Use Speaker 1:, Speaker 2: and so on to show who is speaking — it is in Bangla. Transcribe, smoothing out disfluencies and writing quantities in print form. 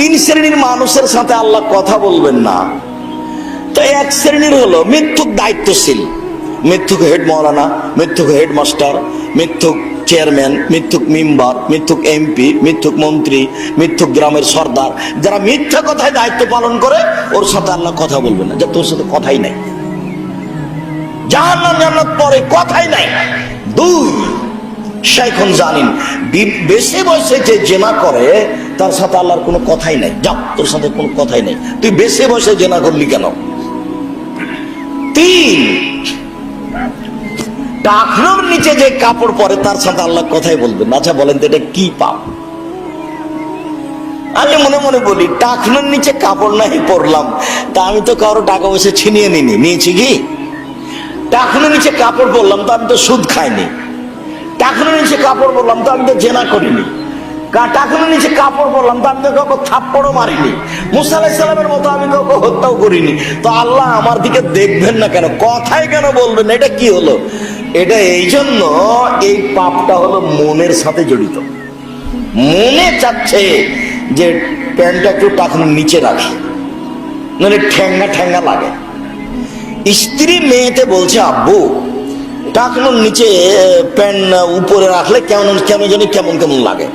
Speaker 1: তিন শ্রেণীর মানুষের সাথে আল্লাহ কথা বলবেন না। তো এক শ্রেণীর হলো মিথ্যুক দায়িত্বশীল, মিথ্যুক হেড মৌলানা, মিথ্যুক হেডমাস্টার, মিথ্যুক চেয়ারম্যান, মিথ্যুক মেম্বার, মিথ্যুক এমপি, মিথ্যুক মন্ত্রী, মিথ্যুক গ্রামের সর্দার, যারা মিথ্যা কথায় দায়িত্ব পালন করে ওর সাথে আল্লাহ কথা বলবেন না, যে তোর সাথে কথাই নাই, জাহান্নাম জান্নাত পরে কথাই নাই। দুই, শাইখুন জানিন, বেশি বয়সে যে জেনা করে তার সাথে আল্লাহর কোনো কথাই নাই, যা তোর সাথে কোনো কথাই নাই, তুই বেশি বয়সে জেনা করলি কেন। তিন, টাকনোর নিচে যে কাপড় পরে তার সাথে আল্লাহ কথাই বলবেন। আচ্ছা বলেন তো এটা কি পাপ? আমি মনে মনে বলি, টাকনোর নিচে কাপড় নাই পরলাম, তা আমি তো কারো টাকা পয়সা ছিনিয়ে নিয়েছি কি? টাকনোর নিচে কাপড় পরলাম তো আমি তো সুদ খাইনি। টাকনোর নিচে কাপড় পরলাম তো আমি তো জেনা করিনি। টাকনোর নিচে কাপড় পরলাম তো আমি তো কাউকে থাপ্পড়ও মারিনি। মুসা আলাইহিস সালামের মতো আমি কাউকে হত্যাও করিনি। তো আল্লাহ আমার দিকে দেখবেন না কেন, কথাই কেন বলবেন না? এটা কি হলো? এটা এই জন্য, এই পাপটা হলো মনের সাথে জড়িত। মনে চাচ্ছে যে প্যান্টটা একটু টাকনোর নিচে রাখি, নাহলে ঠ্যাঙ্গা ঠ্যাঙ্গা লাগে। স্ত্রী মেয়েতে বলছে, আব্বু টাকনোর নিচে প্যান্ট উপরে রাখলে কেমন কেমন জানি কেমন কেমন লাগে।